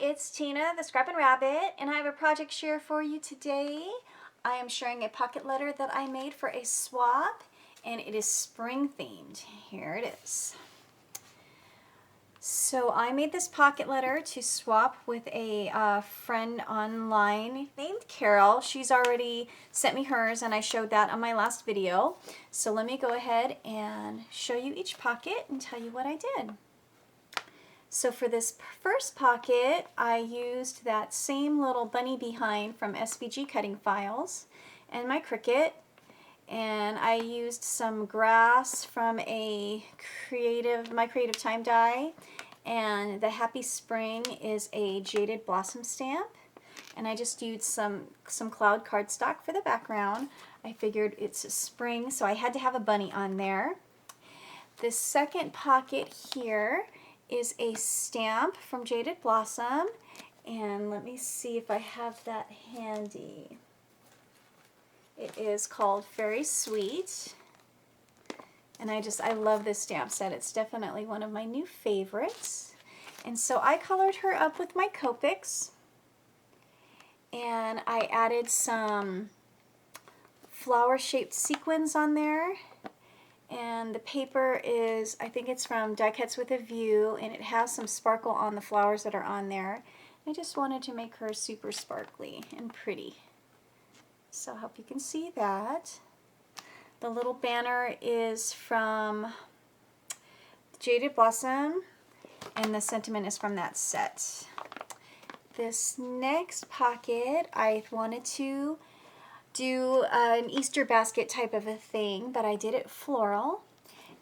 it's Tina, the Scrappin' Rabbit, and I have a project share for you today. I am sharing a pocket letter that I made for a swap, and it is spring themed. Here it is. So I made this pocket letter to swap with a friend online named Carol. She's already sent me hers, and I showed that on my last video. So let me go ahead and show you each pocket and tell you what I did. So for this first pocket, I used that same little bunny behind from SVG cutting files and my Cricut, and I used some grass from my Creative Time die, and the Happy Spring is a Jaded Blossom stamp, and I just used some cloud cardstock for the background. I figured it's a spring, so I had to have a bunny on there. The second pocket here is a stamp from Jaded Blossom, and let me see if I have that handy. It is called Very Sweet, and I love this stamp set. It's definitely one of my new favorites. And so I colored her up with my Copics, and I added some flower-shaped sequins on there. And the paper is, I think it's from Die Cuts with a View, and it has some sparkle on the flowers that are on there. I just wanted to make her super sparkly and pretty. So I hope you can see that. The little banner is from Jaded Blossom, and the sentiment is from that set. This next pocket, I wanted to do an Easter basket type of a thing, but I did it floral.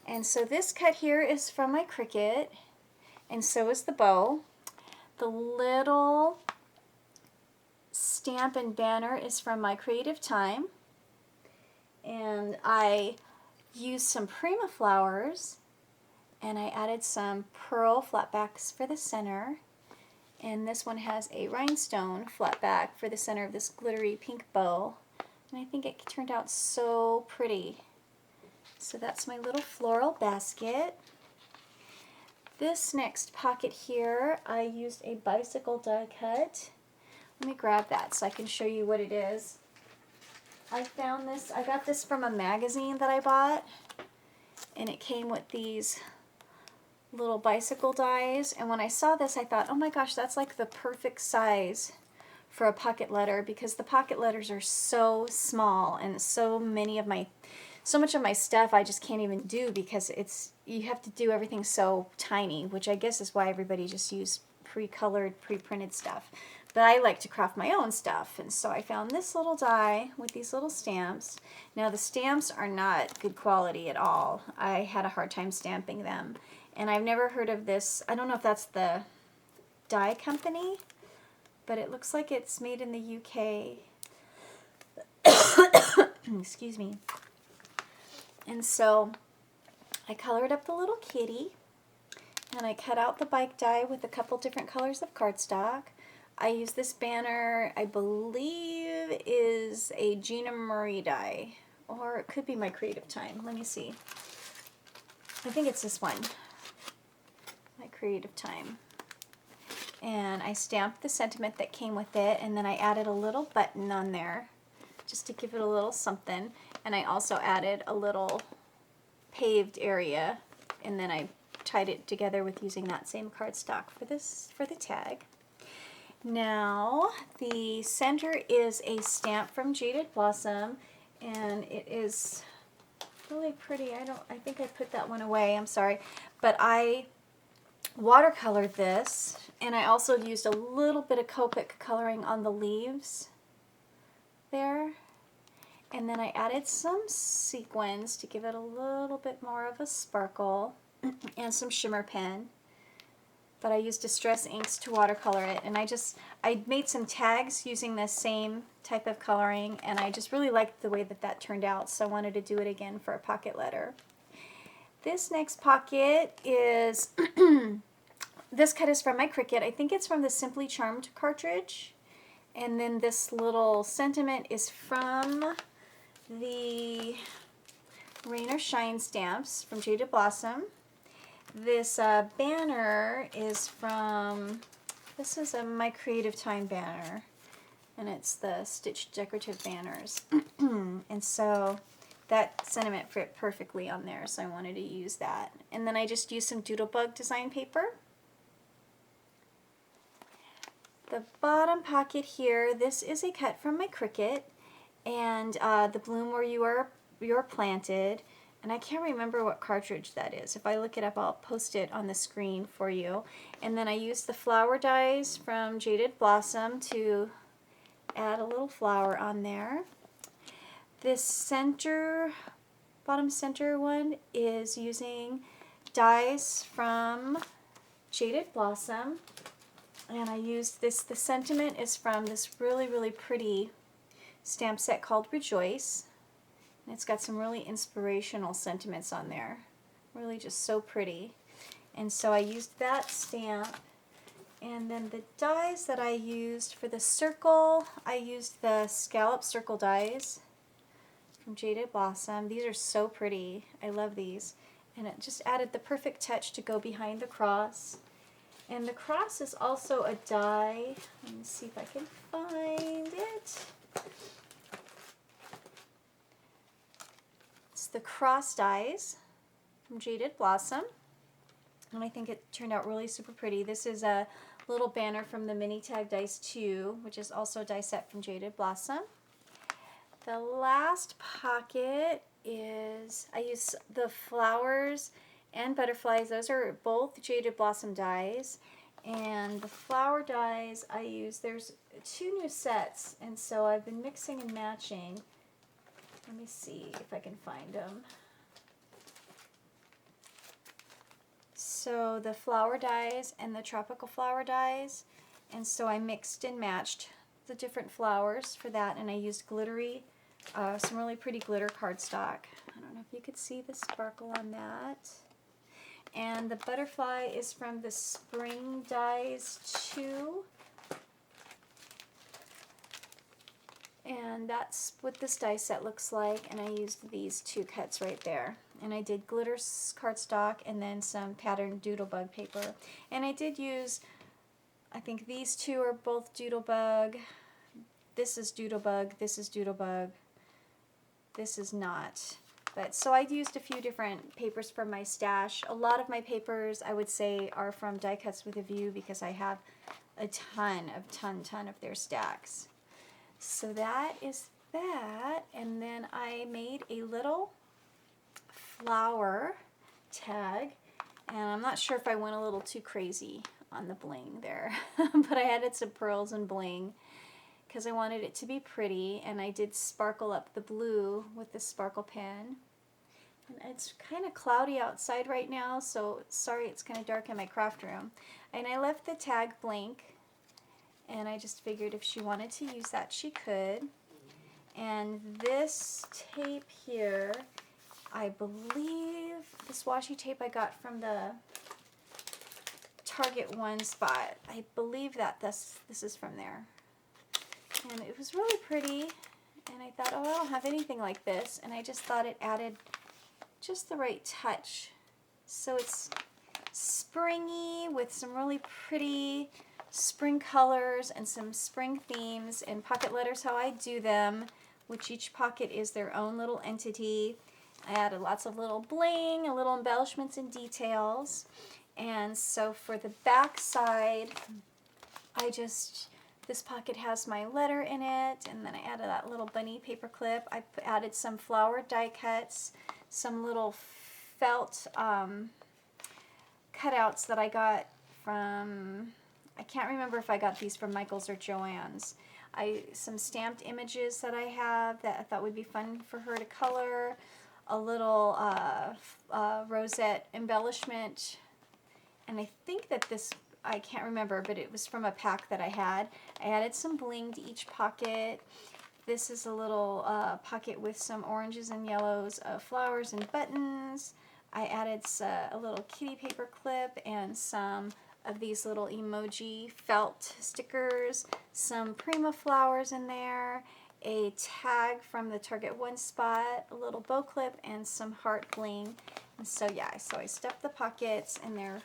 And so this cut here is from my Cricut, and so is the bow. The little stamp and banner is from my Creative Time, and I used some Prima flowers, and I added some pearl flatbacks for the center, and this one has a rhinestone flatback for the center of this glittery pink bow. And I think it turned out so pretty. So that's my little floral basket. This next pocket here, I used a bicycle die cut. Let me grab that so I can show you what it is. I found this, I got this from a magazine that I bought, and it came with these little bicycle dies. And when I saw this, I thought, oh my gosh, that's like the perfect size for a pocket letter, because the pocket letters are so small, and so much of my stuff I just can't even do because you have to do everything so tiny, which I guess is why everybody just use pre-colored, pre-printed stuff. But I like to craft my own stuff, and so I found this little die with these little stamps. Now the stamps are not good quality at all. I had a hard time stamping them, and I've never heard of this. I don't know if that's the die company, but it looks like it's made in the UK. Excuse me. And so I colored up the little kitty, and I cut out the bike die with a couple different colors of cardstock. I used this banner, I believe is a Gina Marie die, or it could be my Creative Time. Let me see. I think it's this one, my Creative Time. And I stamped the sentiment that came with it, and then I added a little button on there just to give it a little something, and I also added a little paved area, and then I tied it together with using that same cardstock for the tag. Now the center is a stamp from Jaded Blossom, and it is really pretty. I think I put that one away, I'm sorry, but I watercolored this, and I also used a little bit of Copic coloring on the leaves there, and then I added some sequins to give it a little bit more of a sparkle and some shimmer pen, but I used Distress inks to watercolor it, and I made some tags using the same type of coloring, and I just really liked the way that turned out, so I wanted to do it again for a pocket letter. This next pocket is, this cut is from my Cricut. I think it's from the Simply Charmed cartridge. And then this little sentiment is from the Rain or Shine stamps from Jaded Blossom. This banner is from This is a My Creative Time banner, and it's the Stitch Decorative Banners. And so that sentiment fit perfectly on there, so I wanted to use that. And then I just used some Doodlebug design paper. The bottom pocket here, this is a cut from my Cricut, and the bloom where you're planted. And I can't remember what cartridge that is. If I look it up, I'll post it on the screen for you. And then I used the flower dies from Jaded Blossom to add a little flower on there. This center, bottom center one is using dies from Jaded Blossom. And I used this, the sentiment is from this really, really pretty stamp set called Rejoice. And it's got some really inspirational sentiments on there. Really just so pretty. And so I used that stamp. And then the dies that I used for the circle, I used the scallop circle dies from Jaded Blossom. These are so pretty. I love these. And it just added the perfect touch to go behind the cross. And the cross is also a die. Let me see if I can find it. It's the cross dies from Jaded Blossom. And I think it turned out really super pretty. This is a little banner from the Mini Tag Dies 2, which is also a die set from Jaded Blossom. The last pocket is, I use the flowers and butterflies. Those are both Jaded Blossom dies. And the flower dies I use, there's 2 new sets, and so I've been mixing and matching. Let me see if I can find them. So the flower dies and the tropical flower dies, and so I mixed and matched the different flowers for that, and I used glittery, some really pretty glitter cardstock. I don't know if you could see the sparkle on that. And the butterfly is from the Spring Dies 2. And that's what this die set looks like, and I used these 2 cuts right there. And I did glitter cardstock and then some patterned Doodlebug paper. And I did use, I think these 2 are both Doodlebug. This is Doodlebug, this is Doodlebug, this is not. But so I used a few different papers from my stash. A lot of my papers, I would say, are from Die Cuts with a View because I have a ton of their stacks. So that is that, and then I made a little flower tag, and I'm not sure if I went a little too crazy on the bling there, but I added some pearls and bling because I wanted it to be pretty, and I did sparkle up the blue with the sparkle pen. And it's kind of cloudy outside right now, so sorry it's kind of dark in my craft room. And I left the tag blank, and I just figured if she wanted to use that, she could. And this tape here, I believe, this washi tape I got from the Target One spot. I believe that this is from there. And it was really pretty, and I thought, oh, I don't have anything like this, and I just thought it added just the right touch. So it's springy with some really pretty spring colors and some spring themes and pocket letters how I do them, which each pocket is their own little entity. I added lots of little bling, a little embellishments and details. And so for the back side, this pocket has my letter in it, and then I added that little bunny paper clip. I added some flower die cuts, some little felt cutouts that I got from, I can't remember if I got these from Michael's or Joann's. Some stamped images that I have that I thought would be fun for her to color, a little rosette embellishment, and I think that this, I can't remember, but it was from a pack that I had. I added some bling to each pocket. This is a little pocket with some oranges and yellows of flowers and buttons. I added a little kitty paper clip and some of these little emoji felt stickers, some Prima flowers in there, a tag from the Target One spot, a little bow clip, and some heart bling. And so yeah, so I stuffed the pockets, and they're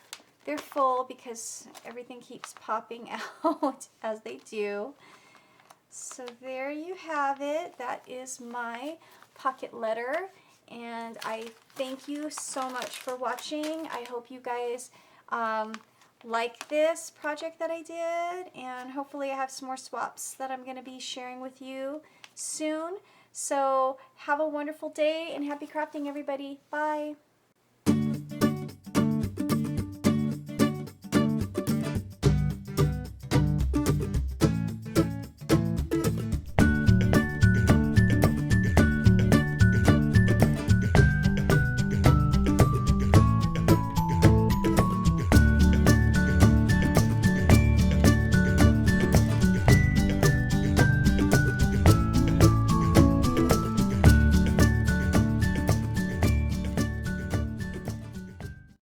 they're full because everything keeps popping out as they do. So there you have it. That is my pocket letter, and I thank you so much for watching. I hope you guys like this project that I did, and hopefully I have some more swaps that I'm going to be sharing with you soon. So have a wonderful day and happy crafting, everybody. Bye.